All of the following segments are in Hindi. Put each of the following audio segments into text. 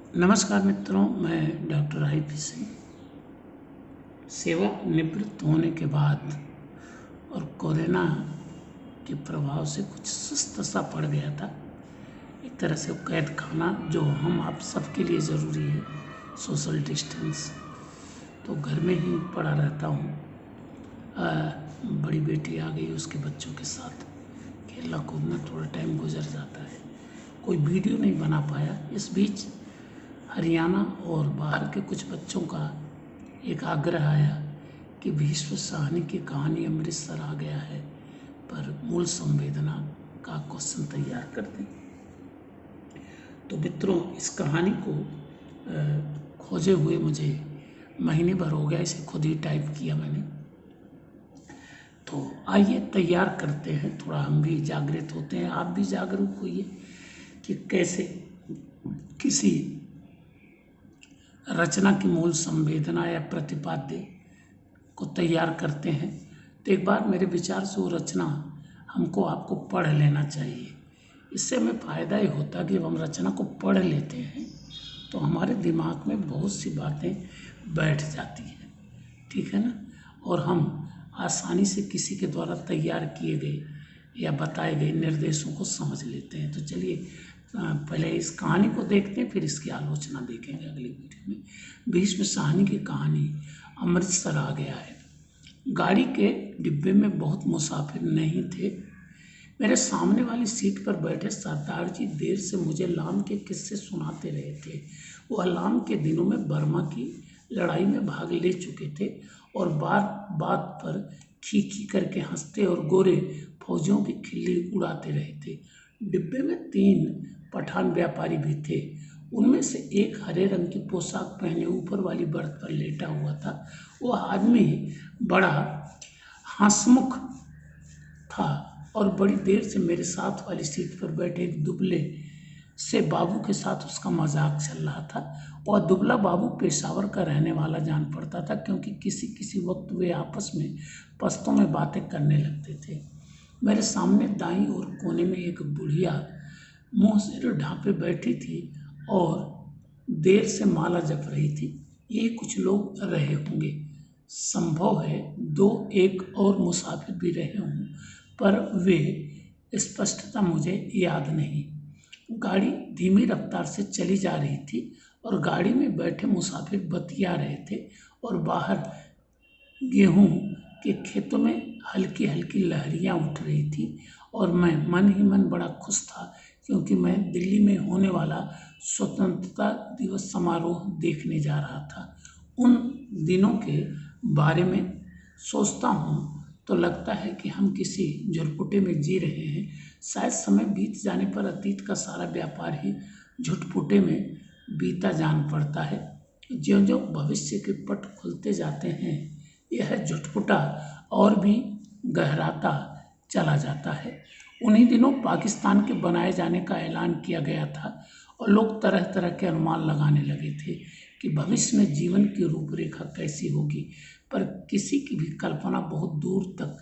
नमस्कार मित्रों, मैं डॉक्टर आई.पी. सिंह। सेवानिवृत्त होने के बाद और कोरोना के प्रभाव से कुछ सुस्त सा पड़ गया था। एक तरह से कैद खाना जो हम आप सबके लिए ज़रूरी है, सोशल डिस्टेंस, तो घर में ही पड़ा रहता हूँ। बड़ी बेटी आ गई, उसके बच्चों के साथ खेलना कूदना थोड़ा टाइम गुजर जाता है। कोई वीडियो नहीं बना पाया। इस बीच हरियाणा और बाहर के कुछ बच्चों का एक आग्रह आया कि भीष्म साहनी की कहानी अमृतसर आ गया है, पर मूल संवेदना का क्वेश्चन तैयार कर दें। तो मित्रों, इस कहानी को खोजे हुए मुझे महीने भर हो गया। इसे खुद ही टाइप किया मैंने। तो आइए तैयार करते हैं। थोड़ा हम भी जागृत होते हैं, आप भी जागरूक होइए कि कैसे किसी रचना की मूल संवेदना या प्रतिपाद्य को तैयार करते हैं। तो एक बार मेरे विचार से वो रचना हमको आपको पढ़ लेना चाहिए। इससे हमें फ़ायदा ही होता कि जब हम रचना को पढ़ लेते हैं तो हमारे दिमाग में बहुत सी बातें बैठ जाती हैं, ठीक है ना, और हम आसानी से किसी के द्वारा तैयार किए गए या बताए गए निर्देशों को समझ लेते हैं। तो चलिए पहले इस कहानी को देखते हैं, फिर इसकी आलोचना देखेंगे अगली वीडियो में। भीष्म साहनी की कहानी अमृतसर आ गया है। गाड़ी के डिब्बे में बहुत मुसाफिर नहीं थे। मेरे सामने वाली सीट पर बैठे सरदार जी देर से मुझे लाम के किस्से सुनाते रहे थे। वह लाम के दिनों में बर्मा की लड़ाई में भाग ले चुके थे और बार बात पर खी करके हंसते और गोरे फौजियों की खिल्ली उड़ाते रहे थे। डिब्बे में 3 पठान व्यापारी भी थे। उनमें से एक हरे रंग की पोशाक पहने ऊपर वाली बर्थ पर लेटा हुआ था। वह आदमी बड़ा हंसमुख था और बड़ी देर से मेरे साथ वाली सीट पर बैठे एक दुबले से बाबू के साथ उसका मजाक चल रहा था। वह दुबला बाबू पेशावर का रहने वाला जान पड़ता था, क्योंकि किसी किसी वक्त वे आपस में पश्तों में बातें करने लगते थे। मेरे सामने दाईं ओर कोने में एक बुढ़िया मुंह सिर ढांपे बैठी थी और देर से माला जप रही थी। ये कुछ लोग रहे होंगे। संभव है 2-1 और मुसाफिर भी रहे हों, पर वे स्पष्टता मुझे याद नहीं। गाड़ी धीमी रफ्तार से चली जा रही थी और गाड़ी में बैठे मुसाफिर बतिया रहे थे और बाहर गेहूं के खेतों में हल्की हल्की लहरियां उठ रही थी। और मैं मन ही मन बड़ा खुश था, क्योंकि मैं दिल्ली में होने वाला स्वतंत्रता दिवस समारोह देखने जा रहा था। उन दिनों के बारे में सोचता हूँ तो लगता है कि हम किसी झुरपुटे में जी रहे हैं। शायद समय बीत जाने पर अतीत का सारा व्यापार ही झुटपुटे में बीता जान पड़ता है। ज्यों ज्यों भविष्य के पट खुलते जाते हैं, यह झुटपुटा और भी गहराता चला जाता है। उन्हीं दिनों पाकिस्तान के बनाए जाने का ऐलान किया गया था और लोग तरह तरह के अनुमान लगाने लगे थे कि भविष्य में जीवन की रूपरेखा कैसी होगी, पर किसी की भी कल्पना बहुत दूर तक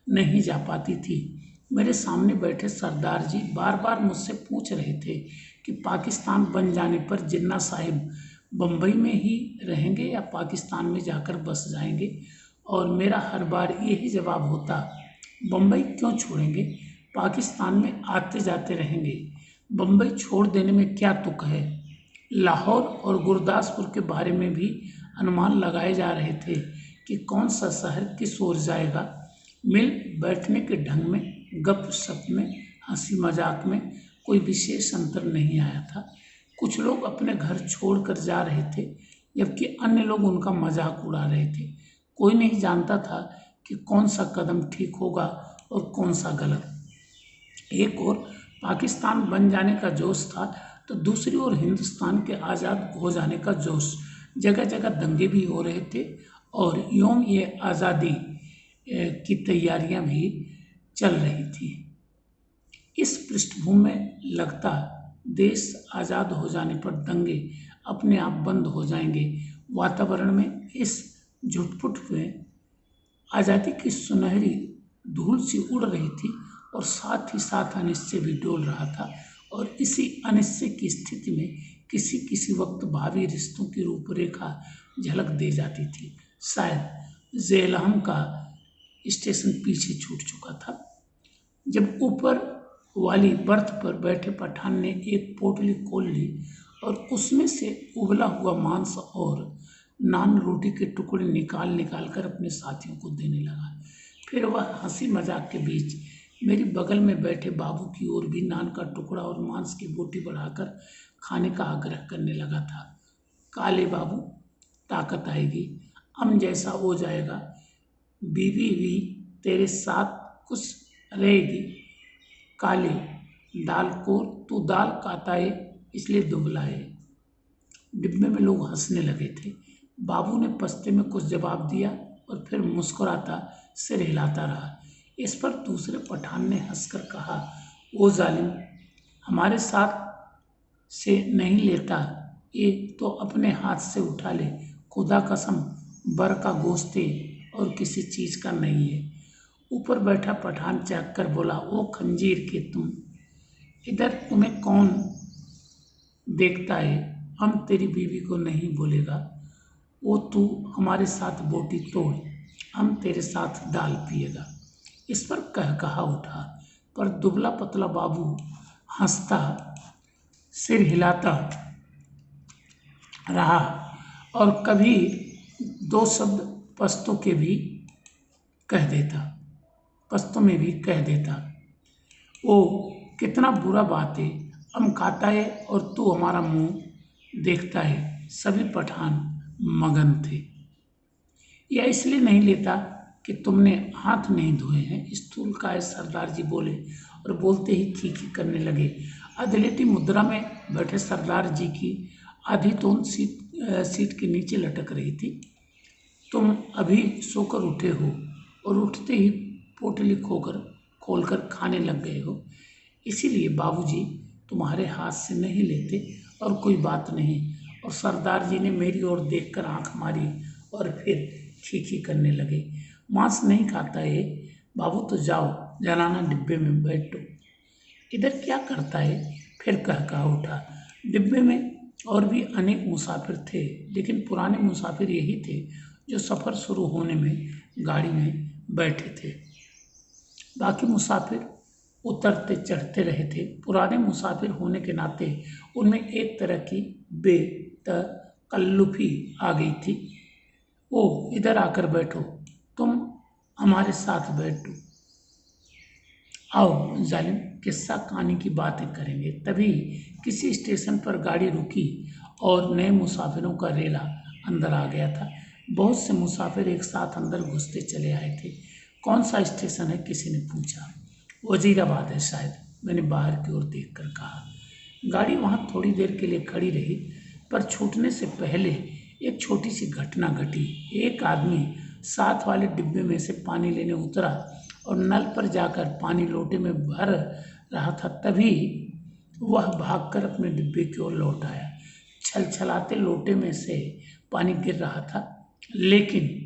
नहीं जा पाती थी। मेरे सामने बैठे सरदार जी बार बार मुझसे पूछ रहे थे कि पाकिस्तान बन जाने पर जिन्ना साहिब बम्बई में ही रहेंगे या पाकिस्तान में जाकर बस जाएंगे, और मेरा हर बार यही जवाब होता, बम्बई क्यों छोड़ेंगे, पाकिस्तान में आते जाते रहेंगे। बम्बई छोड़ देने में क्या तुक है। लाहौर और गुरदासपुर के बारे में भी अनुमान लगाए जा रहे थे कि कौन सा शहर किस ओर जाएगा। मिल बैठने के ढंग में, गपशप में, हंसी मजाक में कोई विशेष अंतर नहीं आया था। कुछ लोग अपने घर छोड़कर जा रहे थे, जबकि अन्य लोग उनका मजाक उड़ा रहे थे। कोई नहीं जानता था कि कौन सा कदम ठीक होगा और कौन सा गलत। एक ओर पाकिस्तान बन जाने का जोश था तो दूसरी ओर हिंदुस्तान के आज़ाद हो जाने का जोश। जगह जगह दंगे भी हो रहे थे और यूं ये आज़ादी की तैयारियां भी चल रही थी। इस पृष्ठभूमि में लगता देश आज़ाद हो जाने पर दंगे अपने आप बंद हो जाएंगे। वातावरण में इस झुटपुट में आज़ादी की सुनहरी धूल सी उड़ रही थी और साथ ही साथ अनिश्चय भी डोल रहा था। और इसी अनिश्चित की स्थिति में किसी किसी वक्त भावी रिश्तों की रूपरेखा झलक दे जाती थी। शायद झेलम का स्टेशन पीछे छूट चुका था जब ऊपर वाली बर्थ पर बैठे पठान ने एक पोटली खोल ली और उसमें से उबला हुआ मांस और नान रोटी के टुकड़े निकाल निकाल कर अपने साथियों को देने लगा। फिर वह हंसी मजाक के बीच मेरी बगल में बैठे बाबू की ओर भी नान का टुकड़ा और मांस की बोटी बढ़ाकर खाने का आग्रह करने लगा था। काले बाबू, ताकत आएगी, अम जैसा हो जाएगा, बीवी भी तेरे साथ कुछ रहेगी। काले, दालखोर, तू दाल खाता है इसलिए दुबला है। डिब्बे में लोग हंसने लगे थे। बाबू ने पस्ते में कुछ जवाब दिया और फिर मुस्कुराता सिर हिलाता रहा। इस पर दूसरे पठान ने हंसकर कहा, ओ जालिम, हमारे साथ से नहीं लेता, ये तो अपने हाथ से उठा ले। खुदा कसम, बर का गोश्त है और किसी चीज का नहीं है। ऊपर बैठा पठान चहक कर बोला, ओ खंजीर के तुम, इधर तुम्हें कौन देखता है? हम तेरी बीवी को नहीं बोलेगा। वो तू हमारे साथ बोटी तोड़, हम तेरे साथ दाल पिएगा। इस पर कहा उठा, पर दुबला पतला बाबू हंसता सिर हिलाता रहा और कभी दो शब्द पस्तों में भी कह देता। ओ कितना बुरा बात है, हम खाता है और तू हमारा मुंह देखता है। सभी पठान मगन थे। यह इसलिए नहीं लेता कि तुमने हाथ नहीं धोए हैं, स्थूलकाय सरदार जी बोले और बोलते ही खीखी करने लगे। अधलेटी मुद्रा में बैठे सरदार जी की आधी तोंद सीट के नीचे लटक रही थी। तुम अभी सोकर उठे हो और उठते ही पोटली खोलकर खाने लग गए हो, इसीलिए बाबूजी तुम्हारे हाथ से नहीं लेते और कोई बात नहीं। और सरदार जी ने मेरी ओर देखकर आंख मारी और फिर खीखी करने लगे। मांस नहीं खाता है बाबू, तो जाओ जनाना डिब्बे में बैठो। इधर क्या करता है? फिर कह उठा। डिब्बे में और भी अनेक मुसाफिर थे, लेकिन पुराने मुसाफिर यही थे जो सफ़र शुरू होने में गाड़ी में बैठे थे। बाकी मुसाफिर उतरते चढ़ते रहे थे। पुराने मुसाफिर होने के नाते उनमें एक तरह की बेतकल्लुफ़ी आ गई थी। ओ इधर आकर बैठो, तुम हमारे साथ बैठो। आओ जालिम, किस्सा कहानी की बातें करेंगे। तभी किसी स्टेशन पर गाड़ी रुकी और नए मुसाफिरों का रेला अंदर आ गया था। बहुत से मुसाफिर एक साथ अंदर घुसते चले आए थे। कौन सा स्टेशन है? किसी ने पूछा। वजीराबाद है शायद, मैंने बाहर की ओर देखकर कहा। गाड़ी वहाँ थोड़ी देर के लिए खड़ी रही, पर छूटने से पहले एक छोटी सी घटना घटी। एक आदमी साथ वाले डिब्बे में से पानी लेने उतरा और नल पर जाकर पानी लोटे में भर रहा था। तभी वह भागकर अपने डिब्बे की ओर लौट आया। छलछलाते लोटे में से पानी गिर रहा था, लेकिन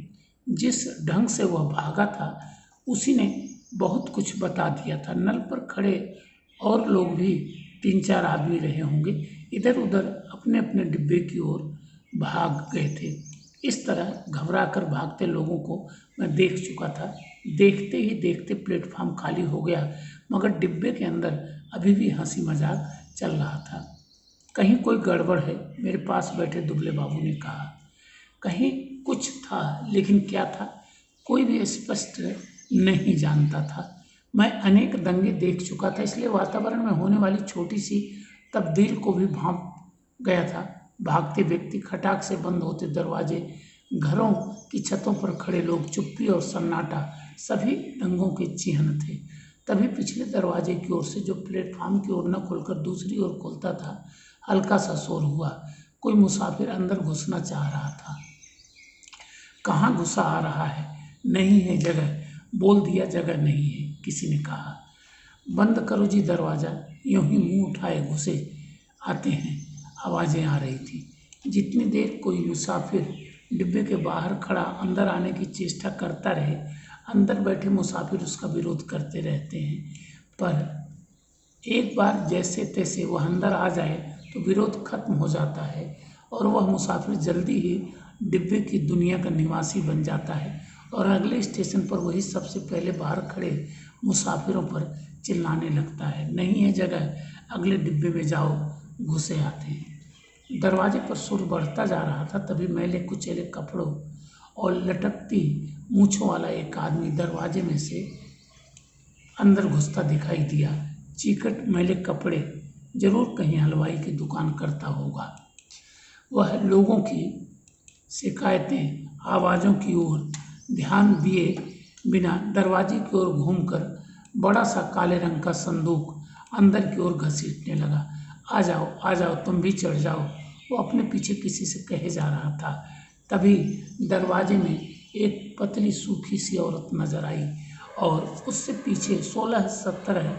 जिस ढंग से वह भागा था उसी ने बहुत कुछ बता दिया था। नल पर खड़े और लोग भी 3-4 आदमी रहे होंगे, इधर उधर अपने अपने डिब्बे की ओर भाग गए थे। इस तरह घबराकर भागते लोगों को मैं देख चुका था। देखते ही देखते प्लेटफार्म खाली हो गया, मगर डिब्बे के अंदर अभी भी हंसी मजाक चल रहा था। कहीं कोई गड़बड़ है, मेरे पास बैठे दुबले बाबू ने कहा। कहीं कुछ था, लेकिन क्या था कोई भी स्पष्ट नहीं जानता था। मैं अनेक दंगे देख चुका था, इसलिए वातावरण में होने वाली छोटी सी तब्दील को भी भांप गया था। भागते व्यक्ति, खटाक से बंद होते दरवाजे, घरों की छतों पर खड़े लोग, चुप्पी और सन्नाटा सभी दंगों के चिन्ह थे। तभी पिछले दरवाजे की ओर से, जो प्लेटफार्म की ओर न खुलकर दूसरी ओर खुलता था, हल्का सा शोर हुआ। कोई मुसाफिर अंदर घुसना चाह रहा था। कहाँ घुसा आ रहा है? नहीं है जगह, बोल दिया जगह नहीं है, किसी ने कहा। बंद करो जी दरवाज़ा, यूं ही मुंह उठाए घुसे आते हैं, आवाज़ें आ रही थी। जितनी देर कोई मुसाफिर डिब्बे के बाहर खड़ा अंदर आने की चेष्टा करता रहे, अंदर बैठे मुसाफिर उसका विरोध करते रहते हैं। पर एक बार जैसे तैसे वह अंदर आ जाए तो विरोध खत्म हो जाता है और वह मुसाफिर जल्दी ही डिब्बे की दुनिया का निवासी बन जाता है और अगले स्टेशन पर वही सबसे पहले बाहर खड़े मुसाफिरों पर चिल्लाने लगता है, नहीं है जगह, अगले डिब्बे में जाओ, घुसे आते हैं। दरवाजे पर सुर बढ़ता जा रहा था, तभी मैले कुचेले कपड़ों और लटकती मूंछों वाला एक आदमी दरवाजे में से अंदर घुसता दिखाई दिया। चिकट मैले कपड़े, जरूर कहीं हलवाई की दुकान करता होगा। वह लोगों की शिकायतें, आवाज़ों की ओर ध्यान दिए बिना दरवाजे की ओर घूमकर बड़ा सा काले रंग का संदूक अंदर की ओर घसीटने लगा। आ जाओ, तुम भी चढ़ जाओ, वो अपने पीछे किसी से कहे जा रहा था। तभी दरवाजे में एक पतली सूखी सी औरत नजर आई और उससे पीछे 16-17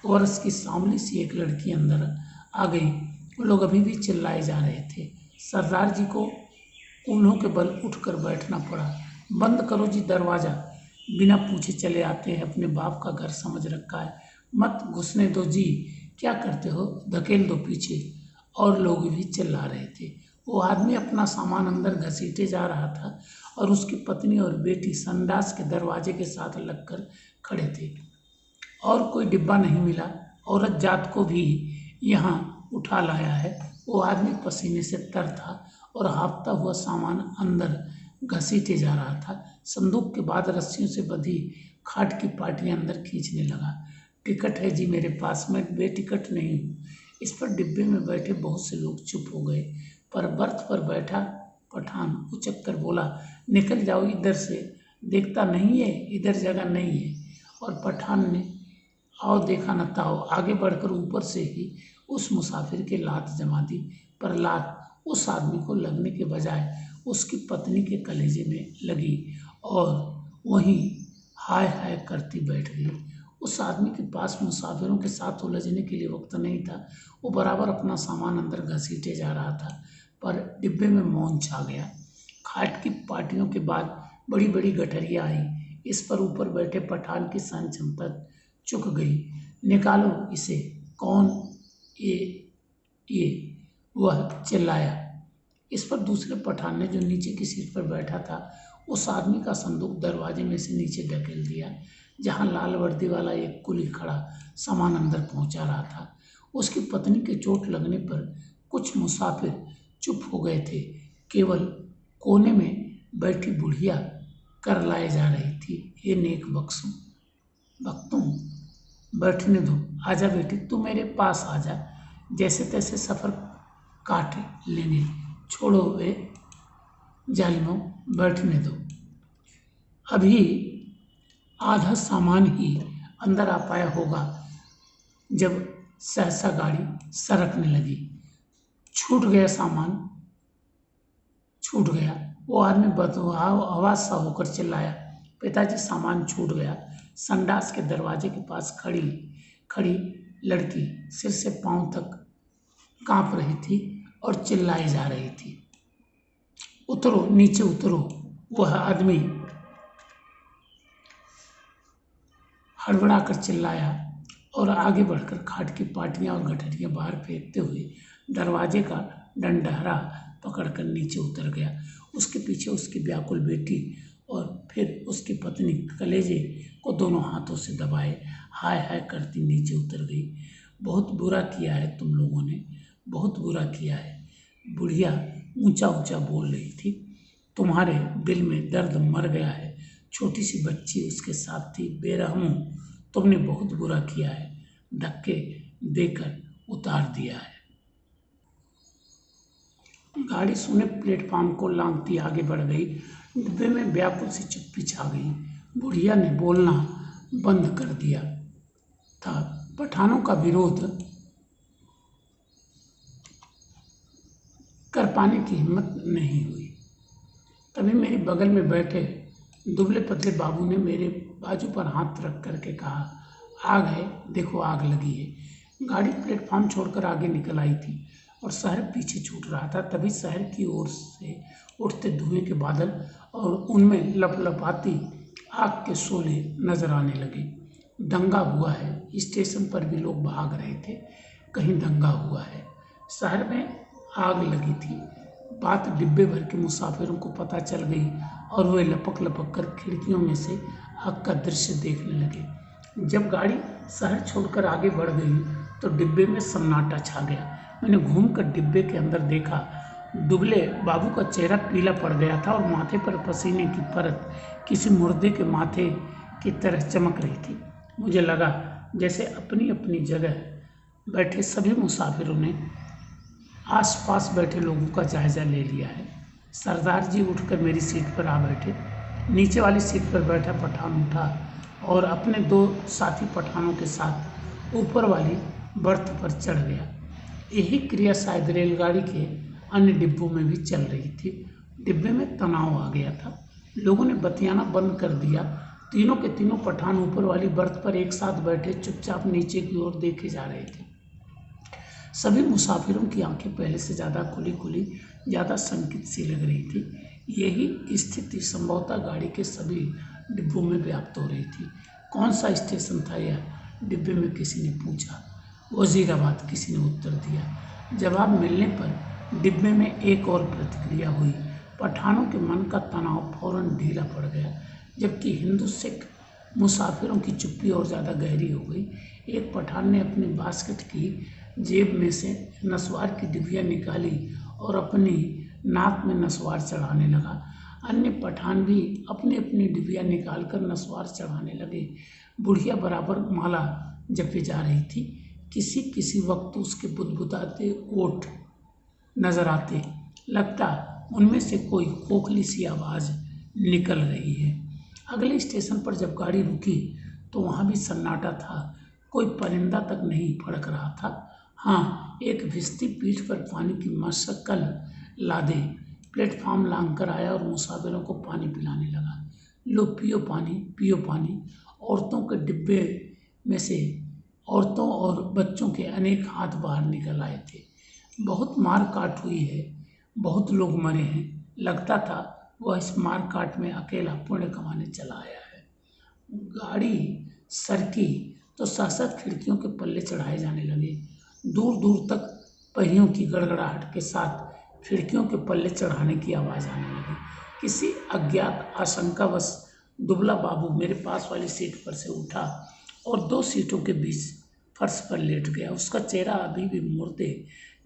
वर्ष की सांवली सी एक लड़की अंदर आ गई। वो लोग अभी भी चिल्लाए जा रहे थे। सरदार जी को कूल्हों के बल उठकर बैठना पड़ा। बंद करो जी दरवाज़ा, बिना पूछे चले आते हैं, अपने बाप का घर समझ रखा है, मत घुसने दो जी, क्या करते हो, धकेल दो पीछे। और लोग भी चिल्ला रहे थे। वो आदमी अपना सामान अंदर घसीटे जा रहा था और उसकी पत्नी और बेटी संडास के दरवाजे के साथ लगकर खड़े थे। और कोई डिब्बा नहीं मिला, औरत जात को भी यहाँ उठा लाया है। वो आदमी पसीने से तर था और हाँफता हुआ सामान अंदर घसीटे जा रहा था। संदूक के बाद रस्सियों से बंधी खाट की पाटियां अंदर खींचने लगा। टिकट है जी मेरे पास, मैं बेटिकट नहीं हूँ। इस पर डिब्बे में बैठे बहुत से लोग चुप हो गए, पर बर्थ पर बैठा पठान उचक कर बोला, निकल जाओ इधर से, देखता नहीं है इधर जगह नहीं है। और पठान ने आओ देखा न ताओ आगे बढ़कर ऊपर से ही उस मुसाफिर की लात जमा दी, पर लात उस आदमी को लगने के बजाय उसकी पत्नी के कलेजे में लगी और वहीं हाय हाय करती बैठ गई। उस आदमी के पास मुसाफिरों के साथ उलझने के लिए वक्त नहीं था। वो बराबर अपना सामान अंदर घसीटे जा रहा था, पर डिब्बे में मौन छा गया। खाट की पाटियों के बाद बड़ी बड़ी गठरियाँ आई। इस पर ऊपर बैठे पठान की सहन क्षमता चुक गई। निकालो इसे, कौन ये वह चिल्लाया। इस पर दूसरे पठान ने, जो नीचे की सीट पर बैठा था, उस आदमी का संदूक दरवाजे में से नीचे ढकेल दिया, जहां लाल वर्दी वाला एक कुली खड़ा सामान अंदर पहुंचा रहा था। उसकी पत्नी के चोट लगने पर कुछ मुसाफिर चुप हो गए थे। केवल कोने में बैठी बुढ़िया कर लाए जा रही थी, ये नेक बख्तों, बैठने दो, आजा बेटी, तू मेरे पास आजा, जैसे तैसे सफ़र काट लेने, छोड़ो वे जालिमों, बैठने दो। अभी आधा सामान ही अंदर आ पाया होगा जब सहसा गाड़ी सरकने लगी। छूट गया सामान, छूट गया। वो आदमी आवाज सा होकर चिल्लाया, पिताजी सामान छूट गया। संडास के दरवाजे के पास खड़ी खड़ी लड़की सिर से पांव तक कांप रही थी और चिल्लाई जा रही थी, उतरो नीचे उतरो। वह आदमी हड़बड़ाकर चिल्लाया और आगे बढ़कर खाट की पाटियां और गठरियां बाहर फेंकते हुए दरवाजे का डंडहरा पकड़कर नीचे उतर गया। उसके पीछे उसकी व्याकुल बेटी और फिर उसकी पत्नी कलेजे को दोनों हाथों से दबाए हाय हाय करती नीचे उतर गई। बहुत बुरा किया है तुम लोगों ने, बहुत बुरा किया है, बुढ़िया ऊंचा ऊंचा बोल रही थी। तुम्हारे दिल में दर्द मर गया है, छोटी सी बच्ची उसके साथ थी, बेरहमों, तुमने बहुत बुरा किया है, धक्के देकर उतार दिया है। गाड़ी सुने प्लेटफार्म को लांघती आगे बढ़ गई। डिब्बे में व्याकुल सी चुप्पी छा गई। बुढ़िया ने बोलना बंद कर दिया था। पठानों का विरोध कर पाने की हिम्मत नहीं हुई। तभी मेरे बगल में बैठे दुबले पतले बाबू ने मेरे बाजू पर हाथ रख करके कहा, आग है, देखो आग लगी है। गाड़ी प्लेटफार्म छोड़कर आगे निकल आई थी और शहर पीछे छूट रहा था। तभी शहर की ओर से उठते धुएं के बादल और उनमें लपलपाती आग के शोले नजर आने लगे। दंगा हुआ है, स्टेशन पर भी लोग भाग रहे थे, कहीं दंगा हुआ है, शहर में आग लगी थी। बात डिब्बे भर के मुसाफिरों को पता चल गई और वे लपक लपक कर खिड़कियों में से आग का दृश्य देखने लगे। जब गाड़ी शहर छोड़कर आगे बढ़ गई तो डिब्बे में सन्नाटा छा गया। मैंने घूमकर डिब्बे के अंदर देखा। दुबले बाबू का चेहरा पीला पड़ गया था और माथे पर पसीने की परत किसी मुर्दे के माथे की तरह चमक रही थी। मुझे लगा जैसे अपनी अपनी जगह बैठे सभी मुसाफिरों ने आसपास बैठे लोगों का जायजा ले लिया है। सरदार जी उठकर मेरी सीट पर आ बैठे। नीचे वाली सीट पर बैठा पठान उठा और अपने 2 साथी पठानों के साथ ऊपर वाली बर्थ पर चढ़ गया। यही क्रिया शायद रेलगाड़ी के अन्य डिब्बों में भी चल रही थी। डिब्बे में तनाव आ गया था। लोगों ने बतियाना बंद कर दिया। तीनों के तीनों पठान ऊपर वाली बर्थ पर एक साथ बैठे चुपचाप नीचे की ओर देखे जा रहे थे। सभी मुसाफिरों की आंखें पहले से ज़्यादा खुली खुली, ज़्यादा शंकित सी लग रही थी। यही स्थिति संभवतः गाड़ी के सभी डिब्बों में व्याप्त हो रही थी। कौन सा स्टेशन था यह? डिब्बे में किसी ने पूछा। वजीराबाद, किसी ने उत्तर दिया। जवाब मिलने पर डिब्बे में एक और प्रतिक्रिया हुई। पठानों के मन का तनाव फौरन ढीला पड़ गया, जबकि हिंदू सिख मुसाफिरों की चुप्पी और ज़्यादा गहरी हो गई। एक पठान ने अपनी बास्केट की जेब में से नस्वार की डिबिया निकाली और अपनी नाक में नस्वार चढ़ाने लगा। अन्य पठान भी अपनी अपनी डिबिया निकालकर नस्वार चढ़ाने लगे। बुढ़िया बराबर माला जपे जा रही थी। किसी किसी वक्त उसके बुदबुदाते ओठ नजर आते, लगता उनमें से कोई खोखली सी आवाज़ निकल रही है। अगले स्टेशन पर जब गाड़ी रुकी तो वहाँ भी सन्नाटा था। कोई परिंदा तक नहीं फड़क रहा था। हाँ, एक भिश्ती पीठ पर पानी की मशक्कल लादे प्लेटफार्म लांघ कर आया और मुसाफिरों को पानी पिलाने लगा। लो पियो पानी, पियो पानी। औरतों के डिब्बे में से औरतों और बच्चों के अनेक हाथ बाहर निकल आए थे। बहुत मार काट हुई है, बहुत लोग मरे हैं। लगता था वह इस मार काट में अकेला पुण्य कमाने चला आया है। गाड़ी सरकी तो साथ खिड़कियों के पल्ले चढ़ाए जाने लगे। दूर दूर तक पहियों की गड़गड़ाहट के साथ खिड़कियों के पल्ले चढ़ाने की आवाज़ आने लगी। किसी अज्ञात आशंकावश दुबला बाबू मेरे पास वाली सीट पर से उठा और 2 सीटों के बीच फर्श पर लेट गया। उसका चेहरा अभी भी मुर्दे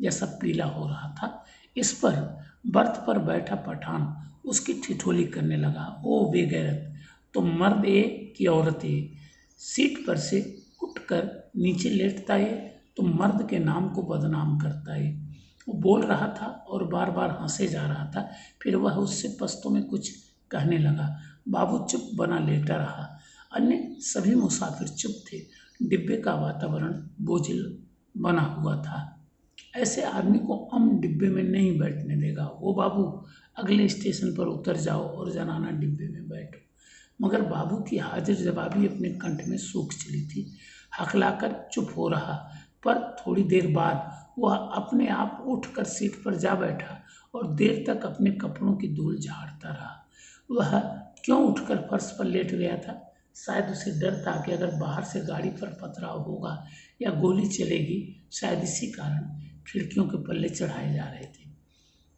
जैसा पीला हो रहा था। इस पर बर्थ पर बैठा पठान उसकी ठिठोली करने लगा। ओ बेगैरत, तुम मर्द ए कि औरत ए? सीट पर से उठकर नीचे लेटता है, तुम मर्द के नाम को बदनाम करता है। वो बोल रहा था और बार बार हंसे जा रहा था। फिर वह उससे पश्तो में कुछ कहने लगा। बाबू चुप बना लेटा रहा। अन्य सभी मुसाफिर चुप थे। डिब्बे का वातावरण बोझिल बना हुआ था। ऐसे आदमी को हम डिब्बे में नहीं बैठने देगा। वो बाबू, अगले स्टेशन पर उतर जाओ और जनाना डिब्बे में बैठो। मगर बाबू की हाजिर जवाबी अपने कंठ में सूख चली थी। हकलाकर चुप हो रहा, पर थोड़ी देर बाद वह अपने आप उठकर सीट पर जा बैठा और देर तक अपने कपड़ों की धूल झाड़ता रहा। वह क्यों उठकर फर्श पर लेट गया था? शायद उसे डर था कि अगर बाहर से गाड़ी पर पथराव होगा या गोली चलेगी। शायद इसी कारण खिड़कियों के पल्ले चढ़ाए जा रहे थे।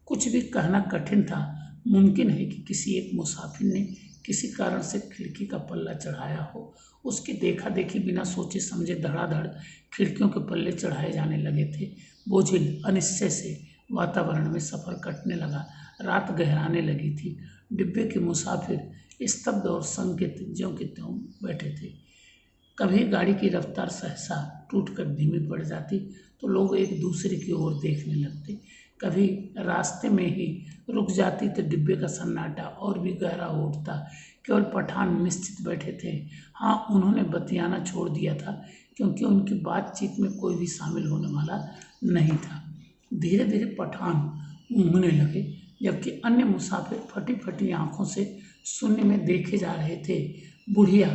कुछ भी कहना कठिन था। मुमकिन है कि किसी एक मुसाफिर ने किसी कारण से खिड़की का पल्ला चढ़ाया हो। उसकी देखा देखी बिना सोचे समझे धड़ाधड़ खिड़कियों के पल्ले चढ़ाए जाने लगे थे। बोझिल अनिश्चय से वातावरण में सफ़र कटने लगा। रात गहराने लगी थी। डिब्बे के मुसाफिर स्तब्ध और शंकित ज्यों के त्यों बैठे थे। कभी गाड़ी की रफ्तार सहसा टूटकर धीमी पड़ जाती तो लोग एक दूसरे की ओर देखने लगते। कभी रास्ते में ही रुक जाती तो डिब्बे का सन्नाटा और भी गहरा हो उठता। केवल पठान निश्चित बैठे थे। हाँ, उन्होंने बतियाना छोड़ दिया था क्योंकि उनकी बातचीत में कोई भी शामिल होने वाला नहीं था। धीरे धीरे पठान ऊँघने लगे, जबकि अन्य मुसाफिर फटी फटी आंखों से शून्य में देखे जा रहे थे। बुढ़िया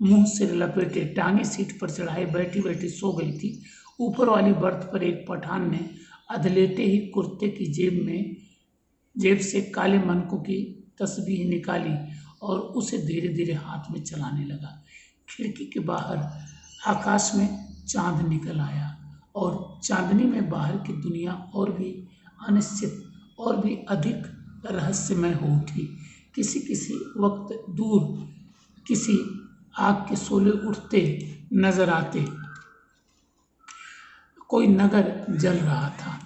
मुंह सिर लपेटे टांगे सीट पर चढ़ाए बैठी बैठी सो गई थी। ऊपर वाली बर्थ पर एक पठान ने अधलेटे ही कुर्ते की जेब से काले मनकों की तस्बीह निकाली और उसे धीरे धीरे हाथ में चलाने लगा। खिड़की के बाहर आकाश में चांद निकल आया और चांदनी में बाहर की दुनिया और भी अनिश्चित और भी अधिक रहस्यमय हो उठी। किसी किसी वक्त दूर किसी आग के शोले उठते नजर आते। कोई नगर जल रहा था।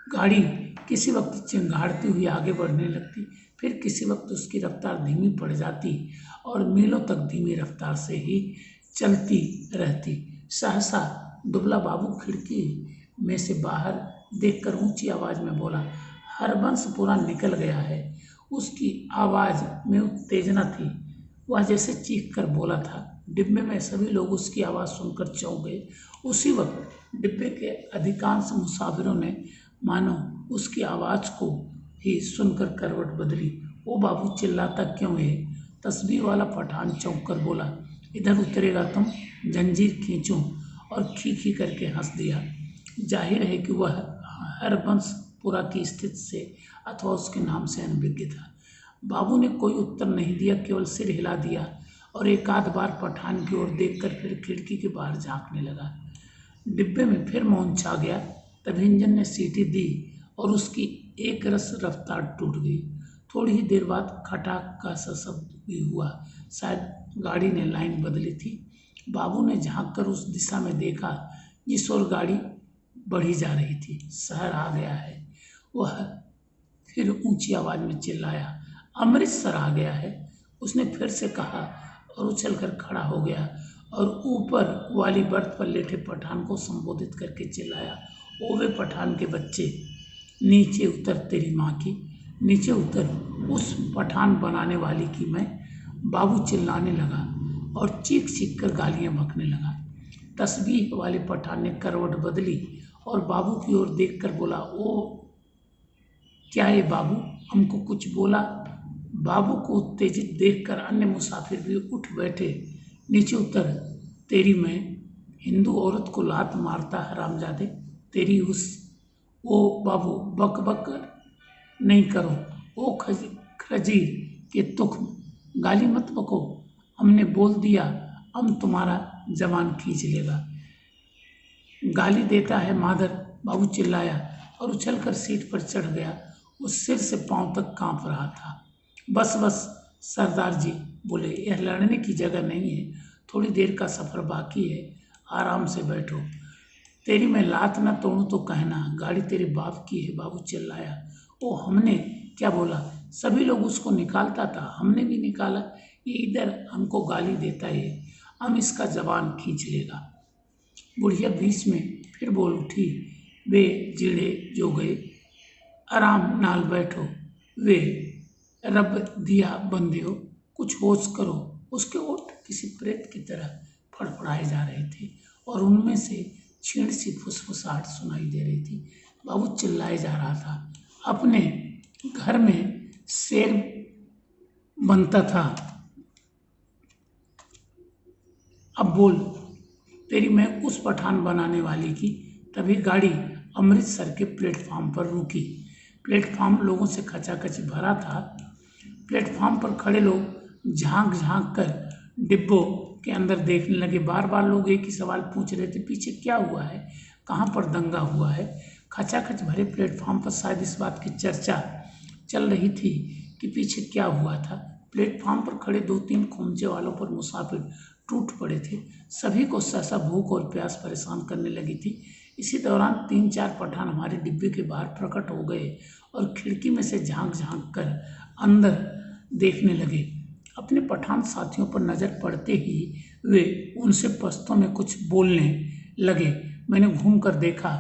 गाड़ी किसी वक्त चिंगाड़ती हुई आगे बढ़ने लगती, फिर किसी वक्त उसकी रफ्तार धीमी पड़ जाती और मीलों तक धीमी रफ्तार से ही चलती रहती। सहसा दुबला बाबू खिड़की में से बाहर देखकर ऊंची आवाज में बोला, हरबंस पूरा निकल गया है। उसकी आवाज में उत्तेजना थी। वह जैसे चीख कर बोला था। डिब्बे में सभी लोग उसकी आवाज सुनकर चौंक गए। उसी वक्त डिब्बे के अधिकांश मुसाफिरों ने मानो उसकी आवाज को ही सुनकर करवट बदली। ओ बाबू, चिल्लाता क्यों है? तस्बीह वाला पठान चौंक कर बोला, इधर उतरेगा तुम? जंजीर खींचूं? और खी खी करके हंस दिया। जाहिर है कि वह हरबंसपुरा की स्थिति से अथवा उसके नाम से अनभिज्ञ था। बाबू ने कोई उत्तर नहीं दिया, केवल सिर हिला दिया और एक आध बार पठान की ओर देखकर फिर खिड़की के बाहर झांकने लगा। डिब्बे में फिर मौन छा गया। तभी इंजन ने सीटी दी और उसकी एक रस रफ्तार टूट गई। थोड़ी ही देर बाद खटाक का सा शब्द भी हुआ। शायद गाड़ी ने लाइन बदली थी। बाबू ने झांककर उस दिशा में देखा जिस ओर गाड़ी बढ़ी जा रही थी। शहर आ गया है। वह फिर ऊंची आवाज में चिल्लाया, अमृतसर आ गया है। उसने फिर से कहा और उछलकर खड़ा हो गया और ऊपर वाली बर्थ पर लेटे पठान को संबोधित करके चिल्लाया, ओवे पठान के बच्चे, नीचे उतर तेरी माँ की, नीचे उतर उस पठान बनाने वाली की मैं। बाबू चिल्लाने लगा और चीख चीख कर गालियां बकने लगा। तस्बीह वाले पठान ने करवट बदली और बाबू की ओर देखकर बोला, ओ क्या ये बाबू, हमको कुछ बोला? बाबू को उत्तेजित देखकर अन्य मुसाफिर भी उठ बैठे। नीचे उतर तेरी मैं, हिंदू औरत को लात मारता हरामजादे, तेरी उस। ओ बाबू, बक बक नहीं करो। ओ खजीर के तुख्म, गाली मत बको। हमने बोल दिया, हम तुम्हारा जबान खींच लेगा। गाली देता है मादर, बाबू चिल्लाया और उछलकर सीट पर चढ़ गया। उस सिर से पांव तक कांप रहा था। बस बस सरदार जी बोले, यह लड़ने की जगह नहीं है। थोड़ी देर का सफर बाकी है, आराम से बैठो। तेरी मैं लात न तोड़ूं तो कहना, गाड़ी तेरे बाप की है, बाबू चिल्लाया। ओ हमने क्या बोला? सभी लोग उसको निकालता था, हमने भी निकाला। ये इधर हमको गाली देता है, हम इसका जबान खींच लेगा। बुढ़िया बीच में फिर बोल उठी, वे जीड़े जो गए, आराम नाल बैठो। वे रब दिया बंदे हो, कुछ होश करो। उसके ओठ किसी प्रेत की तरह फड़फड़ाए जा रहे थे और उनमें से क्षीण सी फुसफुसाहट सुनाई दे रही थी। बाबू चिल्लाए जा रहा था, अपने घर में शेर बनता था, अब बोल तेरी मैं उस पठान बनाने वाली की। तभी गाड़ी अमृतसर के प्लेटफार्म पर रुकी। प्लेटफार्म लोगों से खचाखच भरा था। प्लेटफार्म पर खड़े लोग झांक झांक कर डिब्बों के अंदर देखने लगे। बार बार लोग एक ही सवाल पूछ रहे थे, पीछे क्या हुआ है, कहाँ पर दंगा हुआ है। खचाखच भरे प्लेटफार्म पर शायद इस बात की चर्चा चल रही थी कि पीछे क्या हुआ था। प्लेटफार्म पर खड़े दो तीन खोमचे वालों पर मुसाफिर टूट पड़े थे। सभी को सहसा भूख और प्यास परेशान करने लगी थी। इसी दौरान तीन चार पठान हमारे डिब्बे के बाहर प्रकट हो गए और खिड़की में से झांक झांक कर अंदर देखने लगे। अपने पठान साथियों पर नजर पड़ते ही वे उनसे पश्तो में कुछ बोलने लगे। मैंने घूम कर देखा,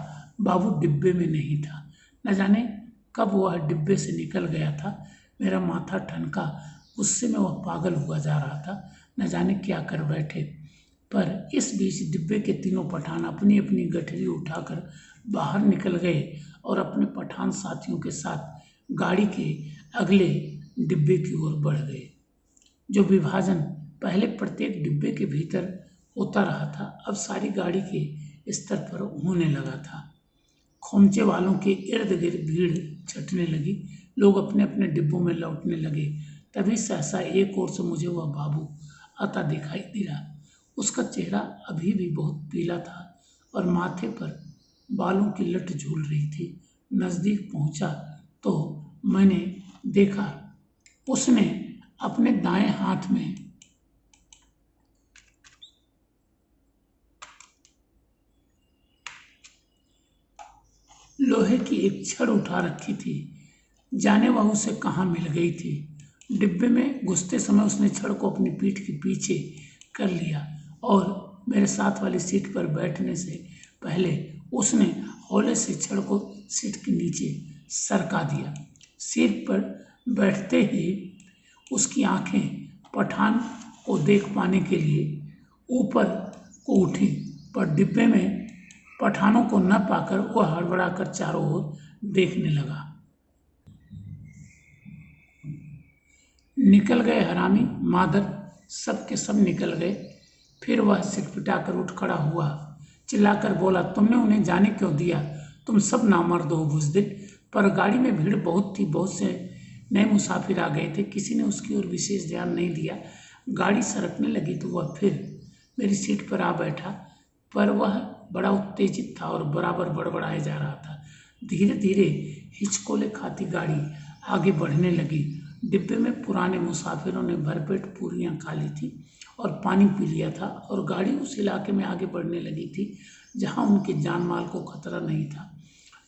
बाबू डिब्बे में नहीं था। न जाने कब वह डिब्बे से निकल गया था। मेरा माथा ठनका, गुस्से में वह पागल हुआ जा रहा था। न जाने क्या कर बैठे। पर इस बीच डिब्बे के तीनों पठान अपनी अपनी गठरी उठाकर बाहर निकल गए और अपने पठान साथियों के साथ गाड़ी के अगले डिब्बे की ओर बढ़ गए। जो विभाजन पहले प्रत्येक डिब्बे के भीतर होता रहा था, अब सारी गाड़ी के स्तर पर होने लगा था। खोमचे वालों के इर्द गिर्द भीड़ छटने लगी। लोग अपने अपने डिब्बों में लौटने लगे। तभी सहसा एक ओर से मुझे वह बाबू आता दिखाई दिया। उसका चेहरा अभी भी बहुत पीला था और माथे पर बालों की लट झूल रही थी। नज़दीक पहुंचा तो मैंने देखा उसने अपने दाएं हाथ में लोहे की एक छड़ उठा रखी थी। जाने वह उसे कहाँ मिल गई थी। डिब्बे में घुसते समय उसने छड़ को अपनी पीठ के पीछे कर लिया और मेरे साथ वाली सीट पर बैठने से पहले उसने हौले से छड़ को सीट के नीचे सरका दिया। सीट पर बैठते ही उसकी आंखें पठान को देख पाने के लिए ऊपर को उठी, पर डिब्बे में पठानों को न पाकर वह हड़बड़ाकर चारों ओर देखने लगा। निकल गए हरामी, मादर, सब के सब निकल गए। फिर वह सिटपिटाकर उठ खड़ा हुआ, चिल्लाकर बोला, तुमने उन्हें जाने क्यों दिया? तुम सब नामर्द हो बुज़दिल। पर गाड़ी में भीड़ बहुत थी, बहुत से नए मुसाफिर आ गए थे। किसी ने उसकी ओर विशेष ध्यान नहीं दिया। गाड़ी सरकने लगी तो वह फिर मेरी सीट पर आ बैठा, पर वह बड़ा उत्तेजित था और बराबर बड़बड़ाए जा रहा था। धीरे धीरे हिचकोले खाती गाड़ी आगे बढ़ने लगी। डिब्बे में पुराने मुसाफिरों ने भरपेट पूरियां खा ली थी और पानी पी लिया था और गाड़ी उस इलाके में आगे बढ़ने लगी थी जहां उनके जान माल को खतरा नहीं था।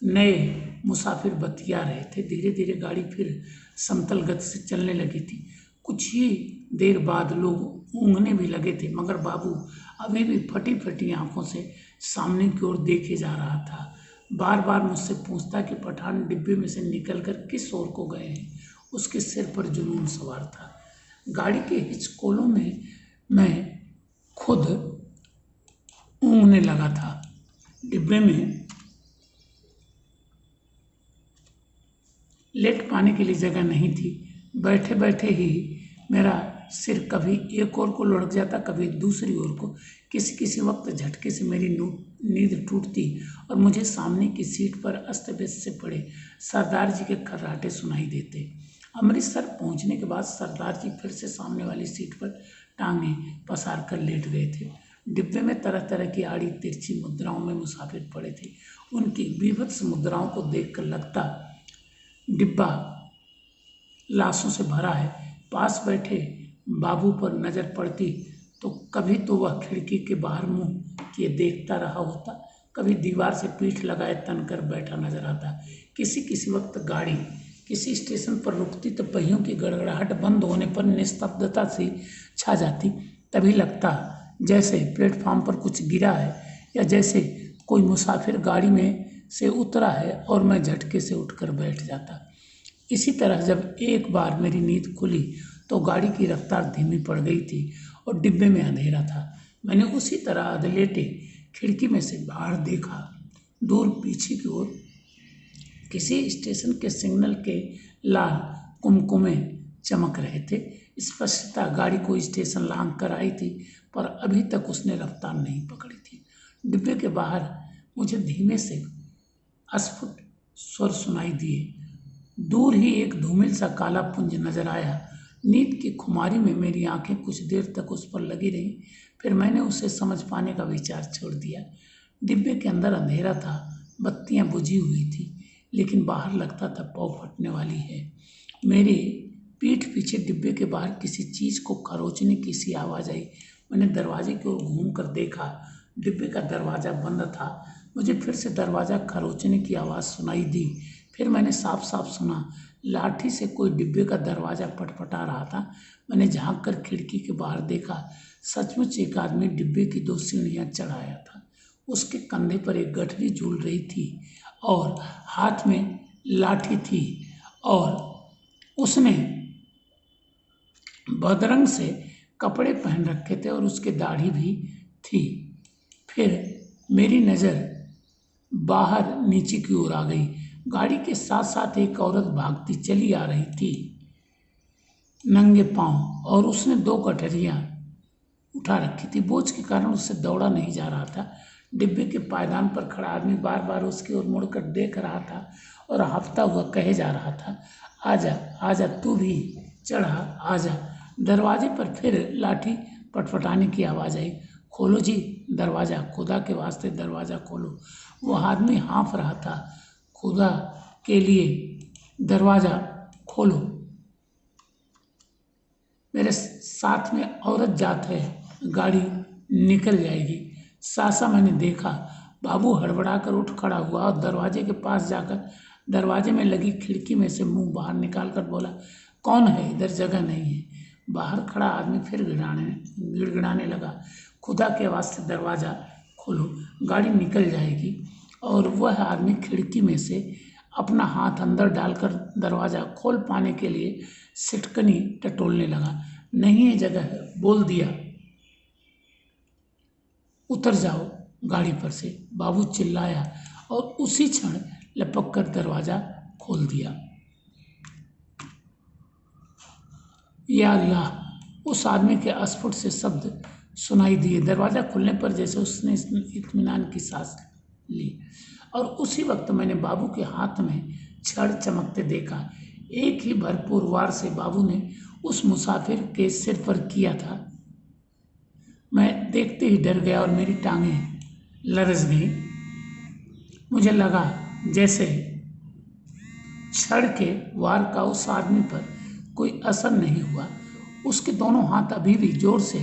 नए मुसाफिर बतिया रहे थे। धीरे धीरे गाड़ी फिर समतल गति से चलने लगी थी। कुछ ही देर बाद लोग ऊँघने भी लगे थे, मगर बाबू अभी भी फटी फटी आंखों से सामने की ओर देखे जा रहा था। बार बार मुझसे पूछता कि पठान डिब्बे में से निकलकर किस ओर को गए हैं। उसके सिर पर जुनून सवार था। गाड़ी के हिचकोलों में मैं खुद ऊँघने लगा था। डिब्बे में लेट पाने के लिए जगह नहीं थी। बैठे बैठे ही मेरा सिर कभी एक ओर को लुढ़क जाता, कभी दूसरी ओर को। किसी किसी वक्त झटके से मेरी नींद टूटती और मुझे सामने की सीट पर अस्त व्यस्त से पड़े सरदार जी के खर्राटे सुनाई देते। अमृतसर पहुंचने के बाद सरदार जी फिर से सामने वाली सीट पर टांगें पसार कर लेट गए थे। डिब्बे में तरह तरह की आड़ी तिरछी मुद्राओं में मुसाफिर पड़े थे। उनकी बीभत्स मुद्राओं को देखकर लगता डिब्बा लाशों से भरा है। पास बैठे बाबू पर नजर पड़ती तो कभी तो वह खिड़की के बाहर मुंह किए देखता रहा होता, कभी दीवार से पीठ लगाए तनकर बैठा नजर आता। किसी किसी वक्त गाड़ी किसी स्टेशन पर रुकती तो पहियों की गड़गड़ाहट बंद होने पर निस्तब्धता सी छा जाती। तभी लगता जैसे प्लेटफॉर्म पर कुछ गिरा है या जैसे कोई मुसाफिर गाड़ी में से उतरा है और मैं झटके से उठकर बैठ जाता। इसी तरह जब एक बार मेरी नींद खुली तो गाड़ी की रफ्तार धीमी पड़ गई थी और डिब्बे में अंधेरा था। मैंने उसी तरह अधलेटे खिड़की में से बाहर देखा। दूर पीछे की ओर किसी स्टेशन के सिग्नल के लाल कुमकुमे चमक रहे थे। स्पष्टता गाड़ी को स्टेशन लांघ कर आई थी, पर अभी तक उसने रफ्तार नहीं पकड़ी थी। डिब्बे के बाहर मुझे धीमे से अस्फुट स्वर सुनाई दिए। दूर ही एक धूमिल सा काला पुंज नजर आया। नींद की खुमारी में मेरी आंखें कुछ देर तक उस पर लगी रहीं, फिर मैंने उसे समझ पाने का विचार छोड़ दिया। डिब्बे के अंदर अंधेरा था, बत्तियां बुझी हुई थी, लेकिन बाहर लगता था पौ फटने वाली है। मेरी पीठ पीछे डिब्बे के बाहर किसी चीज को खरोचने की सी आवाज आई। मैंने दरवाजे की ओर घूम कर देखा, डिब्बे का दरवाजा बंद था। मुझे फिर से दरवाजा खरोचने की आवाज सुनाई दी। फिर मैंने साफ साफ सुना, लाठी से कोई डिब्बे का दरवाजा पटपटा रहा था। मैंने झांक कर खिड़की के बाहर देखा। सचमुच एक आदमी डिब्बे की 2 सीढ़ियां चढ़ आया था। उसके कंधे पर एक गठरी झूल रही थी और हाथ में लाठी थी और उसने बदरंग से कपड़े पहन रखे थे और उसके दाढ़ी भी थी। फिर मेरी नज़र बाहर नीचे की ओर आ गई। गाड़ी के साथ साथ एक औरत भागती चली आ रही थी नंगे पांव, और उसने 2 गठरियां उठा रखी थी। बोझ के कारण उससे दौड़ा नहीं जा रहा था। डिब्बे के पायदान पर खड़ा आदमी बार बार उसकी ओर मुड़कर देख रहा था और हांफता हुआ कहे जा रहा था, आजा आजा, तू भी चढ़ा आजा। दरवाजे पर फिर लाठी पटपटाने की आवाज़ आई। खोलो जी दरवाज़ा, खुदा के वास्ते दरवाज़ा खोलो। वो आदमी हाँफ रहा था, खुदा के लिए दरवाज़ा खोलो। मेरे साथ में औरत जात है, गाड़ी निकल जाएगी। सासा मैंने देखा। बाबू हड़बड़ा कर उठ खड़ा हुआ और दरवाजे के पास जाकर दरवाजे में लगी खिड़की में से मुंह बाहर निकाल कर बोला, कौन है? इधर जगह नहीं है। बाहर खड़ा आदमी फिर गिड़गिड़ाने लगा, खुदा के वास्ते दरवाज़ा खोलो, गाड़ी निकल जाएगी। और वह आदमी खिड़की में से अपना हाथ अंदर डालकर दरवाज़ा खोल पाने के लिए सिटकनी टटोलने लगा। नहीं है जगह, बोल दिया, उतर जाओ गाड़ी पर से। बाबू चिल्लाया और उसी क्षण लपक कर दरवाज़ा खोल दिया। या अल्लाह, उस आदमी के अस्फुट से शब्द सुनाई दिए। दरवाज़ा खुलने पर जैसे उसने इत्मीनान की सांस ली। और उसी वक्त मैंने बाबू के हाथ में छड़ चमकते देखा। एक ही भरपूर वार से बाबू ने उस मुसाफिर के सिर पर किया था। मैं देखते ही डर गया और मेरी टांगें लरज़ गई। मुझे लगा जैसे छड़ के वार का उस आदमी पर कोई असर नहीं हुआ। उसके दोनों हाथ अभी भी जोर से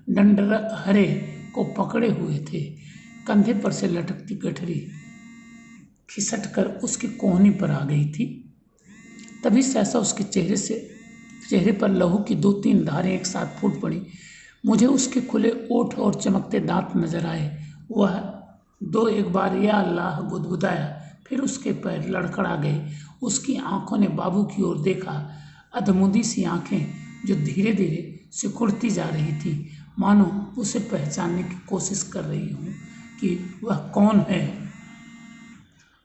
डंडहरे को पकड़े हुए थे। कंधे पर से लटकती गठरी खिसट कर उसकी कोहनी पर आ गई थी। तभी सहसा उसके चेहरे पर लहू की 2-3 धारें एक साथ फूट पड़ी। मुझे उसके खुले ओठ और चमकते दांत नजर आए। वह 2-1 बार या अल्लाह गुदगुदाया, फिर उसके पैर लड़खड़ा गए। उसकी आंखों ने बाबू की ओर देखा, अधमुंदी सी आंखें जो धीरे धीरे सिकुड़ती जा रही थी, मानो उसे पहचानने की कोशिश कर रही हूँ कि वह कौन है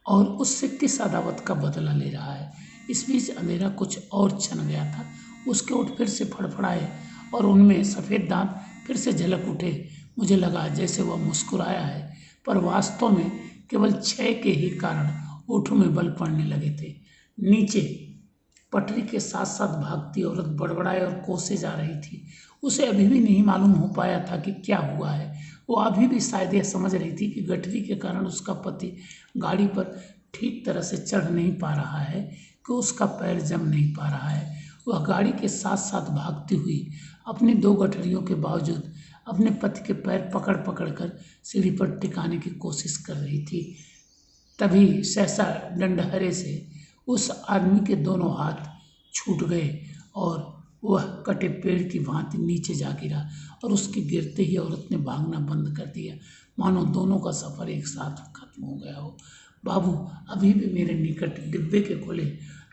और उससे किस अदावत का बदला ले रहा है। इस बीच अंधेरा कुछ और छन गया था। उसके ओठ फिर से फड़फड़ाए और उनमें सफ़ेद दांत फिर से झलक उठे। मुझे लगा जैसे वह मुस्कुराया है, पर वास्तव में केवल क्षय के ही कारण ओठों में बल पड़ने लगे थे। नीचे पटरी के साथ साथ भागती औरत बड़बड़ाए और कोसे जा रही थी। उसे अभी भी नहीं मालूम हो पाया था कि क्या हुआ है। वो अभी भी शायद यह समझ रही थी कि गठरी के कारण उसका पति गाड़ी पर ठीक तरह से चढ़ नहीं पा रहा है, कि उसका पैर जम नहीं पा रहा है। वह गाड़ी के साथ साथ भागती हुई अपनी 2 गठरियों के बावजूद अपने पति के पैर पकड़ पकड़ कर सीढ़ी पर टिकाने की कोशिश कर रही थी। तभी सहसा डंडहरे से उस आदमी के दोनों हाथ छूट गए और वह कटे पेड़ की भांति नीचे जा गिरा। और उसके गिरते ही औरत ने भागना बंद कर दिया, मानो दोनों का सफ़र एक साथ खत्म हो गया हो। बाबू अभी भी मेरे निकट डिब्बे के खुले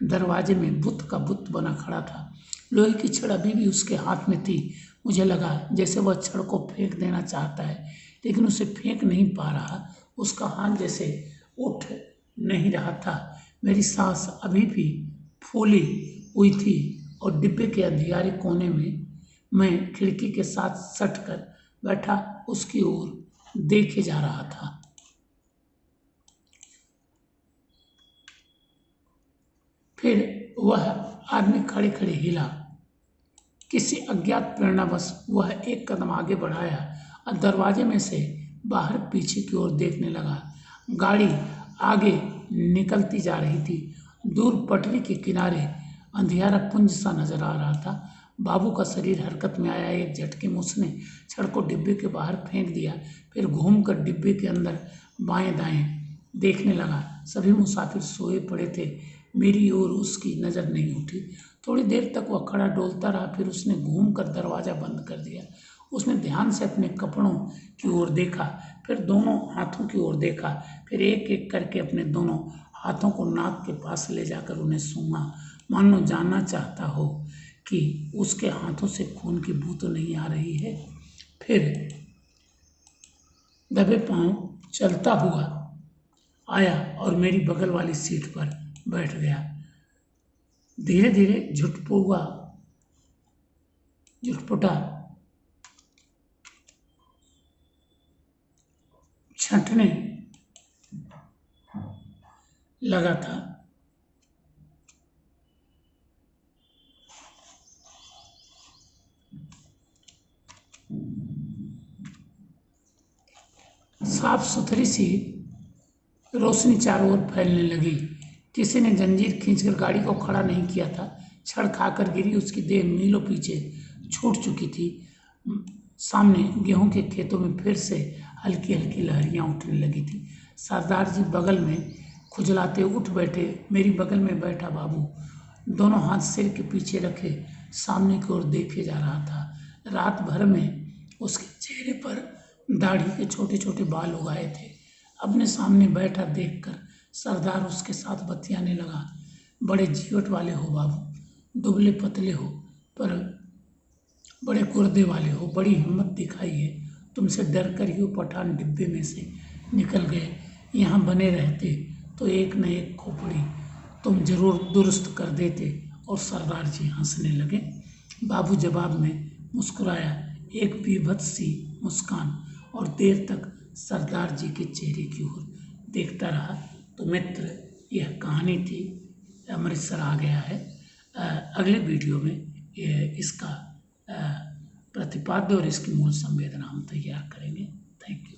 दरवाजे में बुत का बुत बना खड़ा था। लोहे की छड़ अभी भी उसके हाथ में थी। मुझे लगा जैसे वह छड़ को फेंक देना चाहता है, लेकिन उसे फेंक नहीं पा रहा। उसका हाथ जैसे उठ नहीं रहा था। मेरी सांस अभी भी फूली हुई थी और डिब्बे के अंधियारे कोने में मैं खिड़की के साथ सट कर बैठा उसकी ओर देखे जा रहा था। फिर वह आदमी खड़े खड़े हिला। किसी अज्ञात प्रेरणावश वह एक कदम आगे बढ़ाया और दरवाजे में से बाहर पीछे की ओर देखने लगा। गाड़ी आगे निकलती जा रही थी। दूर पटरी के किनारे अंधियारा पुंज सा नजर आ रहा था। बाबू का शरीर हरकत में आया। एक झटके में उसने छड़ को डिब्बे के बाहर फेंक दिया, फिर घूमकर डिब्बे के अंदर बाएं दाएं देखने लगा। सभी मुसाफिर सोए पड़े थे। मेरी ओर उसकी नज़र नहीं उठी। थोड़ी देर तक वह खड़ा डोलता रहा, फिर उसने घूमकर दरवाज़ा बंद कर दिया। उसने ध्यान से अपने कपड़ों की ओर देखा, फिर दोनों हाथों की ओर देखा, फिर एक एक करके अपने दोनों हाथों को नाक के पास ले जाकर उन्हें सूंघा, मानो जानना चाहता हो कि उसके हाथों से खून की बू तो नहीं आ रही है। फिर दबे पांव चलता हुआ आया और मेरी बगल वाली सीट पर बैठ गया। धीरे धीरे झुटपुटा छंटने लगा था। साफ सुथरी सी रोशनी चारों ओर फैलने लगी। किसी ने जंजीर खींचकर गाड़ी को खड़ा नहीं किया था। छड़ खाकर गिरी उसकी देह मीलों पीछे छूट चुकी थी। सामने गेहूं के खेतों में फिर से हल्की हल्की लहरियां उठने लगी थी। सरदार जी बगल में खुजलाते उठ बैठे। मेरी बगल में बैठा बाबू दोनों हाथ सिर के पीछे रखे सामने की ओर देखे जा रहा था। रात भर में उसके चेहरे पर दाढ़ी के छोटे छोटे बाल उगाए थे। अपने सामने बैठा देखकर सरदार उसके साथ बतियाने लगा। बड़े जीवट वाले हो बाबू, दुबले पतले हो पर बड़े गुर्दे वाले हो, बड़ी हिम्मत दिखाई है। तुमसे डर कर ही वो पठान डिब्बे में से निकल गए। यहाँ बने रहते तो एक न एक खोपड़ी तुम जरूर दुरुस्त कर देते। और सरदार जी हंसने लगे। बाबू जवाब में मुस्कुराया, एक बीभत्स सी मुस्कान, और देर तक सरदार जी के चेहरे की ओर देखता रहा। तो मित्र, यह कहानी थी अमृतसर आ गया है। अगले वीडियो में इसका प्रतिपाद्य और इसकी मूल संवेदना हम तैयार करेंगे। Thank you.